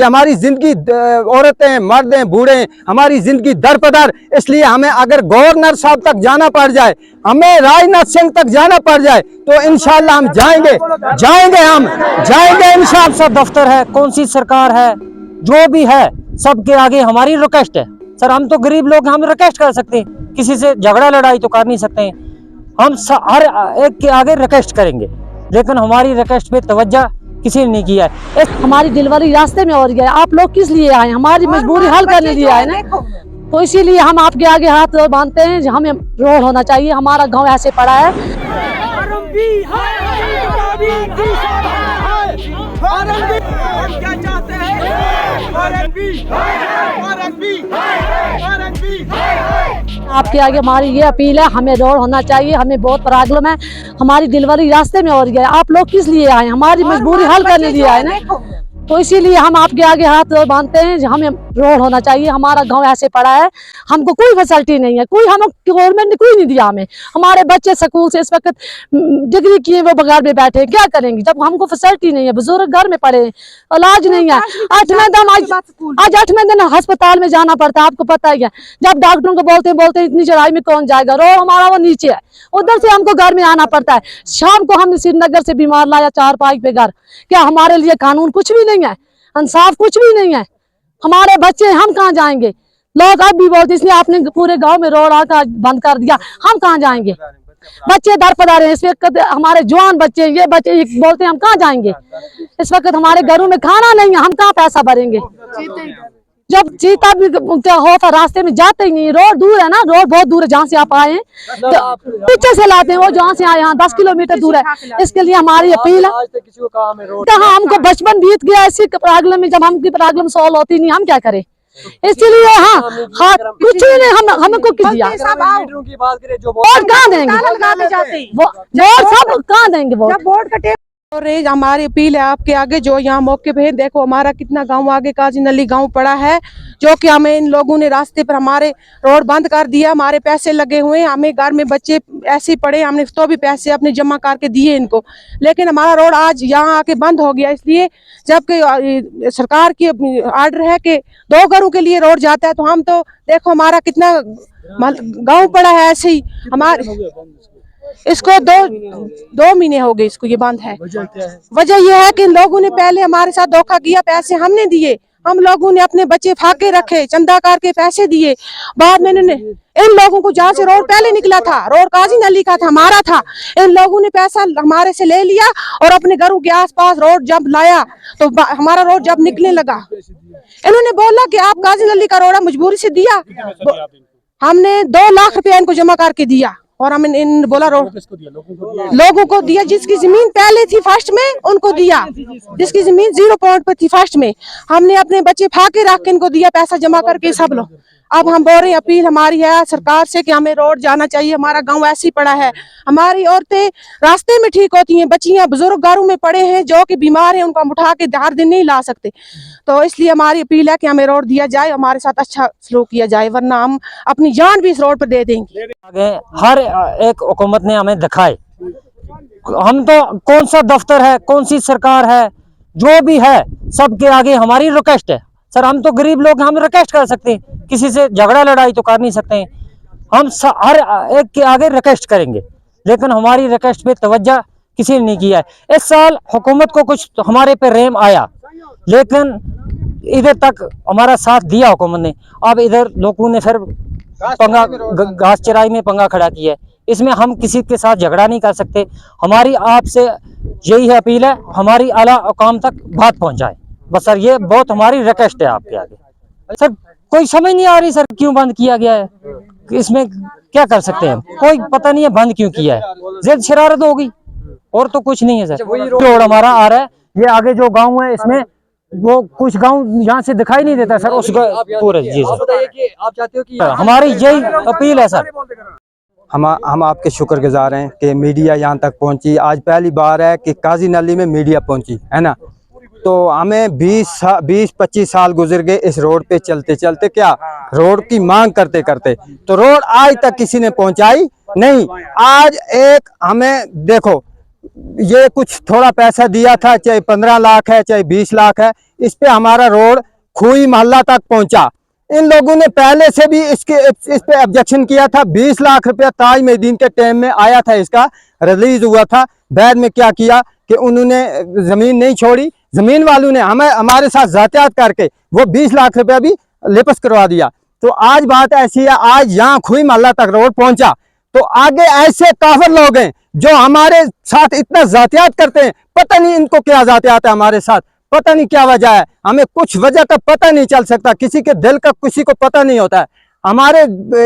हमारी जिंदगी औरतें मर्द हैं बूढ़े हमारी जिंदगी दरपदर, इसलिए हमें अगर गवर्नर साहब तक जाना पड़ जाए, हमें राजनाथ सिंह तक जाना पड़ जाए तो इंशाल्लाह हम जाएंगे इंशाल्लाह। सा दफ्तर है, कौन सी सरकार है, जो भी है सबके आगे हमारी रिक्वेस्ट है सर। हम तो गरीब लोग, हम रिक्वेस्ट कर सकते हैं, किसी से झगड़ा लड़ाई तो कर नहीं सकते हैं। हम हर एक के आगे रिक्वेस्ट करेंगे, लेकिन हमारी रिक्वेस्ट पे तवज्जो किसी ने नहीं किया है। हमारी डिलीवरी रास्ते में हो रही है, आप लोग किस लिए आए? हमारी मजबूरी हल करने लिए आए ना, तो इसीलिए हम आपके आगे हाथ बांधते हैं। हमें रोड होना चाहिए, हमारा गांव ऐसे पड़ा है। आपके आगे हमारी ये अपील है, हमें रोड होना चाहिए, हमें बहुत प्रॉब्लम है, हमारी डिलीवरी रास्ते में हो रही है। आप लोग किस लिए आए? हमारी मजबूरी हल करने लिए आए ना, तो इसीलिए हम आपके आगे हाथ बांधते हैं। हमें रोड होना चाहिए, हमारा गांव ऐसे पड़ा है, हमको कोई फैसिलिटी नहीं है, कोई हम गवर्नमेंट ने कोई नहीं दिया हमें। हमारे बच्चे स्कूल से इस वक्त डिग्री किए वो बगैर में बैठे, क्या करेंगे जब हमको फैसिलिटी नहीं है? बुजुर्ग घर में पड़े, इलाज नहीं है। आज 8वें दिन अस्पताल में जाना पड़ता है, आपको पता ही है। जब डॉक्टरों को बोलते इतनी चढ़ाई में कौन जाएगा, रोड हमारा वो नीचे है, उधर से हमको घर में आना पड़ता है। शाम को हम श्रीनगर से बीमार लाया 4 पे घर, क्या हमारे लिए कानून कुछ भी नहीं है, इंसाफ कुछ भी नहीं है? हमारे बच्चे, हम कहाँ जाएंगे? लोग अब भी बोलते इसलिए आपने पूरे गांव में रोड आका बंद कर दिया, हम कहाँ जाएंगे? बच्चे दर पदार हैं इस वक्त, हमारे जवान बच्चे, ये बच्चे बोलते हैं हम कहाँ जाएंगे? इस वक्त हमारे घरों में खाना नहीं है, हम कहाँ पैसा भरेंगे? जब चीता भी क्या होता, रास्ते में जाते ही नहीं। रोड दूर है ना, रोड बहुत दूर है जहाँ से आप आए हैं, तो पीछे से लाते हैं, वो जहाँ से आए यहाँ 10 किलोमीटर दूर है। इसके लिए हमारी अपील है, हाँ हमको बचपन बीत गया इसी प्रॉब्लम में, जब हमकी प्रॉब्लम सॉल्व होती नहीं हम क्या करें? इसलिए हाँ कुछ ही नहीं, हमको किस दिया वोट कहाँ देंगे? वोट सब कहाँ देंगे? वोट और हमारी अपील है आपके आगे, जो यहाँ मौके पे है, देखो हमारा कितना गांव आगे काजी नली गांव पड़ा है, जो कि हमें इन लोगों ने रास्ते पर हमारे रोड बंद कर दिया। हमारे पैसे लगे हुए हैं, हमें घर में बच्चे ऐसे पड़े, हमने तो भी पैसे अपने जमा करके दिए इनको, लेकिन हमारा रोड आज यहाँ आके बंद हो गया। इसलिए जबकि सरकार की आर्डर है कि 2 घरों के लिए रोड जाता है, तो हम तो देखो हमारा कितना गाँव पड़ा है ऐसे ही। हमारे इसको 2 महीने हो गए इसको ये बंद है। वजह यह है कि इन लोगों ने पहले हमारे साथ धोखा किया, पैसे हमने दिए, हम लोगों ने अपने बच्चे फाके रखे, चंदा करके पैसे दिए। बाद में इन्होंने इन लोगों को, जहाँ से रोड पहले निकला था, रोड काजी नली का था, हमारा था, इन लोगों ने पैसा हमारे से ले लिया और अपने घरों के आसपास रोड जब लाया तो हमारा रोड जब निकलने लगा, इन्होंने बोला कि आप काजी नली का रोड मजबूरी से दिया। हमने 2 लाख रुपया इनको जमा करके दिया और हम इन बोला लोगों को दिया, जिसकी जमीन पहले थी फर्स्ट में उनको दिया, जिसकी जमीन 0 पॉइंट पर थी फर्स्ट में, हमने अपने बच्चे फाके रख के इनको दिया पैसा जमा करके सब लोग। अब हम बोल रहे हैं, अपील हमारी है सरकार से कि हमें रोड जाना चाहिए, हमारा गांव ऐसे ही पड़ा है, हमारी औरतें रास्ते में ठीक होती हैं, बच्चियां बुजुर्ग घरों में पड़े हैं जो कि बीमार हैं, उनको हम उठा के हर दिन नहीं ला सकते। तो इसलिए हमारी अपील है कि हमें रोड दिया जाए, हमारे साथ अच्छा सलूक किया जाए, वरना हम अपनी जान भी इस रोड पर दे देंगे। हर एक हुकूमत ने हमें दिखाए, हम तो कौन सा दफ्तर है, कौन सी सरकार है, जो भी है सबके आगे हमारी रिक्वेस्ट है सर। हम तो गरीब लोग, हम रिक्वेस्ट कर सकते हैं, किसी से झगड़ा लड़ाई तो कर नहीं सकते हैं। हम हर एक के आगे रिक्वेस्ट करेंगे, लेकिन हमारी रिक्वेस्ट पे तवज्जो किसी ने नहीं किया है। इस साल हुकूमत को कुछ तो हमारे पे रेम आया, लेकिन इधर तक हमारा साथ दिया हुकूमत ने। अब इधर लोगों ने फिर पंगा, घास चराई में पंगा खड़ा किया है, इसमें हम किसी के साथ झगड़ा नहीं कर सकते। हमारी आपसे यही है अपील है, हमारी आला हुकाम तक बात पहुंचाए बस सर, ये बहुत हमारी रिक्वेस्ट है आपके आगे सर। कोई समझ नहीं आ रही सर क्यों बंद किया गया है, इसमें क्या कर सकते हैं, कोई पता नहीं है बंद क्यों किया है, जिद शरारत हो गई और तो कुछ नहीं है सर। रोड हमारा आ रहा है, ये आगे जो गांव है इसमें वो कुछ गांव यहाँ से दिखाई नहीं देता सर, उस पूरे जी सर। आप चाहते हो कि हमारी यही अपील है सर। हम आपके शुक्रगुजार हैं कि मीडिया यहाँ तक पहुँची। आज पहली बार है कि काजी नली में मीडिया पहुँची है ना, तो हमें 20-25 साल गुजर गए इस रोड पे चलते चलते, क्या रोड की मांग करते करते, तो रोड आज तक किसी ने पहुंचाई नहीं। आज एक हमें देखो, ये कुछ थोड़ा पैसा दिया था, चाहे 15 लाख है चाहे 20 लाख है, इस पे हमारा रोड खुई मोहल्ला तक पहुंचा। इन लोगों ने पहले से भी इस पे ऑब्जेक्शन किया था। 20 लाख रुपया ताज मुहिद्दीन के टाइम में आया था, इसका रिलीज हुआ था। बाद में क्या किया कि उन्होंने जमीन नहीं छोड़ी, जमीन वालों ने हमारे साथ जातियात करके वो 20 लाख रुपया भी लेपस करवा दिया। तो आज बात ऐसी है, आज यहाँ खुई मोहल्ला तक रोड पहुंचा, तो आगे ऐसे काफिर लोग हैं जो हमारे साथ इतना जातियात करते हैं। पता नहीं इनको क्या जातियात है हमारे साथ, पता नहीं क्या वजह है, हमें कुछ वजह का पता नहीं चल सकता, किसी के दिल का किसी को पता नहीं होता है। हमारे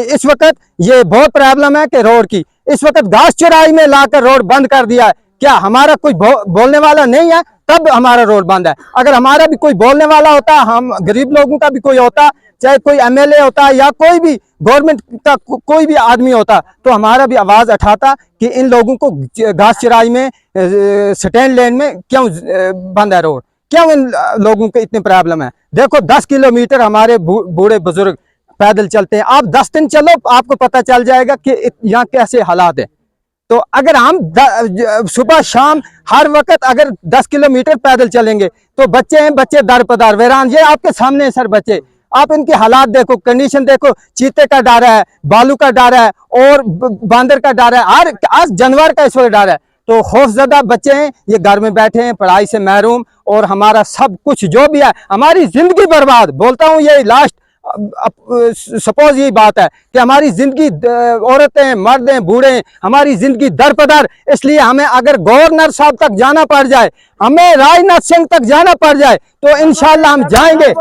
इस वक्त ये बहुत प्रॉब्लम है कि रोड की, इस वक्त घास चराई में लाकर रोड बंद कर दिया है। क्या हमारा कोई बोलने वाला नहीं है तब हमारा रोड बंद है? अगर हमारा भी कोई बोलने वाला होता, हम गरीब लोगों का भी कोई होता, चाहे कोई एमएलए होता या कोई भी गवर्नमेंट का कोई भी आदमी होता, तो हमारा भी आवाज उठाता कि इन लोगों को घास चराई में स्टैंड लेन में क्यों बंद है रोड, क्यों इन लोगों को इतनी प्रॉब्लम है। देखो 10 किलोमीटर हमारे बूढ़े बुजुर्ग पैदल चलते हैं। आप 10 दिन चलो, आपको पता चल जाएगा कि यहाँ कैसे हालात है। तो अगर हम सुबह शाम हर वक्त अगर 10 किलोमीटर पैदल चलेंगे तो बच्चे हैं, बच्चे दर पदार वैरान। ये आपके सामने है सर बच्चे, आप इनके हालात देखो, कंडीशन देखो। चीते का डर है, बालू का डर है और बांदर का डर है, हर जानवर का इस वक्त डर है। तो खौफजदा बच्चे हैं, ये घर में बैठे हैं, पढ़ाई से महरूम, और हमारा सब कुछ जो भी है, हमारी जिंदगी बर्बाद। बोलता हूँ ये लास्ट सपोज यही बात है कि हमारी जिंदगी, औरतें मर्द हैं बूढ़े हैं, हमारी जिंदगी दरपदर। इसलिए हमें अगर गवर्नर साहब तक जाना पड़ जाए, हमें राजनाथ सिंह तक जाना पड़ जाए, तो इंशाल्लाह हम जाएंगे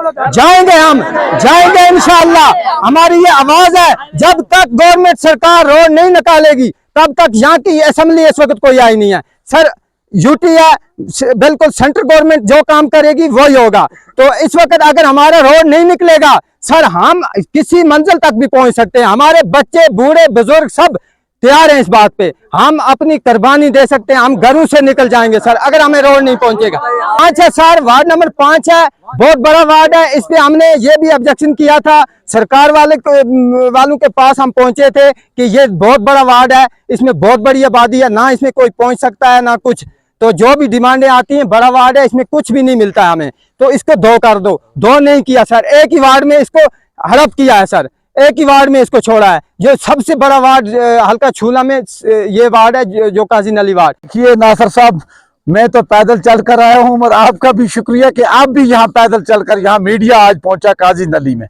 हम जाएंगे इंशाल्लाह। हमारी ये आवाज है, जब तक गवर्नमेंट सरकार रोड नहीं निकालेगी तब तक यहाँ की असेंबली इस वक्त कोई आई नहीं है सर। यूटी है, बिल्कुल सेंट्रल गवर्नमेंट जो काम करेगी वही होगा। तो इस वक्त अगर हमारा रोड नहीं निकलेगा सर, हम किसी मंजिल तक भी पहुंच सकते हैं। हमारे बच्चे बूढ़े बुजुर्ग सब तैयार हैं इस बात पे, हम अपनी कुर्बानी दे सकते हैं, हम घरों से निकल जाएंगे सर अगर हमें रोड नहीं पहुंचेगा। 5 है सर, वार्ड नंबर 5 है, बहुत बड़ा वार्ड है। इस पे हमने ये भी ऑब्जेक्शन किया था, सरकार वालों के पास हम पहुंचे थे कि ये बहुत बड़ा वार्ड है, इसमें बहुत बड़ी आबादी है, ना इसमें कोई पहुंच सकता है ना कुछ। तो जो भी डिमांडें आती हैं, बड़ा वार्ड है, इसमें कुछ भी नहीं मिलता है हमें, तो इसको दो कर दो। दो नहीं किया सर, एक ही वार्ड में इसको हड़प किया है सर, एक ही वार्ड में इसको छोड़ा है। जो सबसे बड़ा वार्ड हल्का छूला में ये वार्ड है, जो काजी नली वार्ड। देखिए नासिर साहब, मैं तो पैदल चल कर आया हूँ, और आपका भी शुक्रिया कि आप भी यहाँ पैदल चलकर यहाँ मीडिया आज पहुंचा काजी नली में।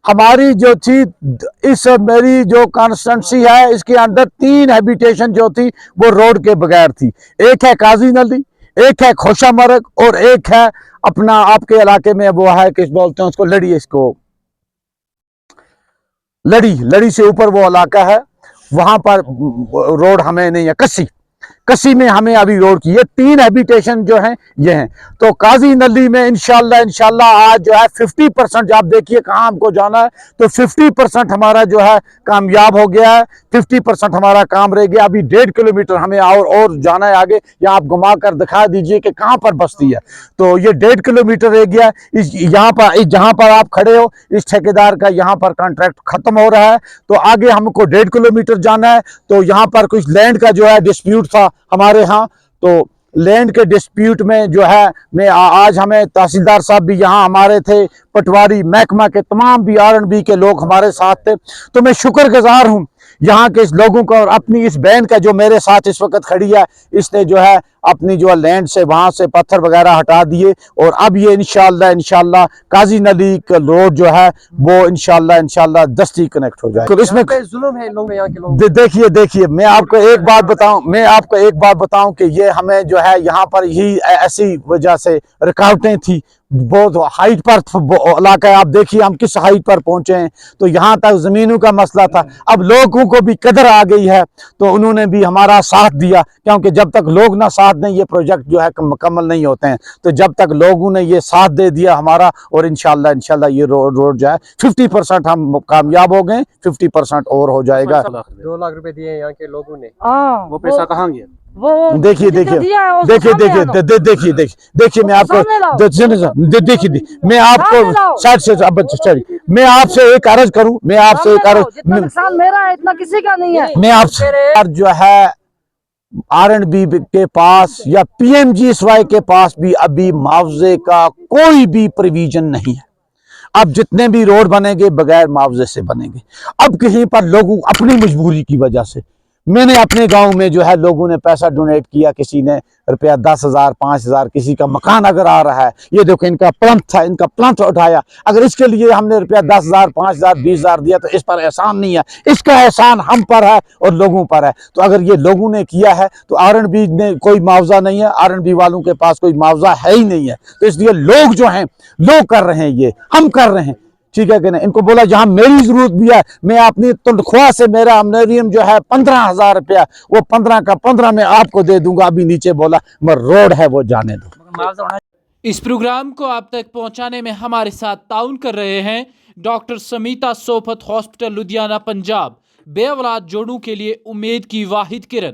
हमारी जो थी इस मेरी जो कॉन्स्टिट्यूंसी है, इसके अंदर 3 हैबिटेशन जो थी वो रोड के बगैर थी। एक है काजी नली, एक है खोशा मरग, और एक है अपना आपके इलाके में वो है किस बोलते हैं उसको, लड़ी, इसको लड़ी से ऊपर वो इलाका है, वहां पर रोड हमें नहीं है। कसी में हमें अभी रोड की, ये 3 हैबिटेशन जो हैं ये हैं। तो काजी नली में इंशाल्लाह आज जो है 50%, आप देखिए कहाँ हमको जाना है, तो 50% हमारा जो है कामयाब हो गया है, 50% हमारा काम रह गया। अभी 1.5 किलोमीटर हमें और जाना है आगे, या आप घुमा कर दिखा दीजिए कि कहाँ पर बस्ती है। तो ये 1.5 किलोमीटर रह गया। यहाँ पर जहाँ पर आप खड़े हो, इस ठेकेदार का यहाँ पर कॉन्ट्रैक्ट खत्म हो रहा है, तो आगे हमको 1.5 किलोमीटर जाना है। तो यहाँ पर कुछ लैंड का जो है डिस्प्यूट था हमारे यहाँ, तो लैंड के डिस्प्यूट में जो है मैं आज हमें तहसीलदार साहब भी यहाँ हमारे थे, पटवारी महकमा के तमाम भी R&B के लोग हमारे साथ थे। तो मैं शुक्रगुजार हूँ यहाँ के इस लोगों का, और अपनी इस बहन का जो मेरे साथ इस वक्त खड़ी है, इसने जो है अपनी जो लैंड से वहां से पत्थर वगैरह हटा दिए, और अब ये इंशाल्लाह काजी नली का रोड जो है वो इंशाल्लाह दस्ती कनेक्ट हो जाए। तो इसमें जुल्म है लोग, यहाँ के लोग। देखिए मैं आपको एक बात बताऊं कि ये हमें जो है यहाँ पर ही ऐसी वजह से रुकावटें थी, बहुत हाइट पर इलाका है। आप देखिए हम किस हाइट पर पहुंचे हैं, तो यहाँ तक जमीनों का मसला था। अब लोगों को भी कदर आ गई है, तो उन्होंने भी हमारा साथ दिया, क्योंकि जब तक लोग ना साथ दें ये प्रोजेक्ट जो है मुकम्मल नहीं होते हैं। तो जब तक लोगों ने ये साथ दे दिया हमारा, और इंशाल्लाह ये रोड जो है 50% हम कामयाब हो गए, 50% और हो जाएगा। 2 लाख रुपए दिए यहाँ के लोगों ने, वो पैसा कहाँ गया? देखिए मैं आपको साइड से मैं आपसे एक अर्ज करूं, मेरा है, इतना किसी का नहीं है। मैं आपसे जो है आरएनबी के पास या पीएमजीएसवाई के पास भी अभी मुआवजे का कोई भी प्रोविजन नहीं है। अब जितने भी रोड बनेंगे बगैर मुआवजे से बनेंगे। अब कहीं पर लोगों अपनी मजबूरी की वजह से, मैंने अपने गांव में जो है लोगों ने पैसा डोनेट किया, किसी ने रुपया 10,000 5,000, किसी का मकान अगर आ रहा है, ये देखो इनका प्लंथ था, इनका प्लंथ उठाया, अगर इसके लिए हमने रुपया 10,000 5,000 20,000 दिया तो इस पर एहसान नहीं है, इसका एहसान हम पर है और लोगों पर है। तो अगर ये लोगों ने किया है तो आरएनबी ने कोई मुआवजा नहीं है, आरएनबी वालों के पास कोई मुआवजा है ही नहीं है। तो इसलिए लोग जो हैं लोग कर रहे हैं, ये हम कर रहे हैं, ठीक है कि नहीं। इनको बोला जहां मेरी जरूरत भी है, मैं अपनी तनख्वाह से मेरा अमनेरियम जो है 15,000 रुपया, वो 15 का 15 मैं आपको दे दूंगा। अभी नीचे बोला मगर रोड है वो जाने दो। इस प्रोग्राम को आप तक पहुंचाने में हमारे साथ ताउन कर रहे हैं डॉक्टर समीता सोफत हॉस्पिटल लुधियाना पंजाब, बेऔलाद जोड़ों के लिए उम्मीद की वाहिद किरण।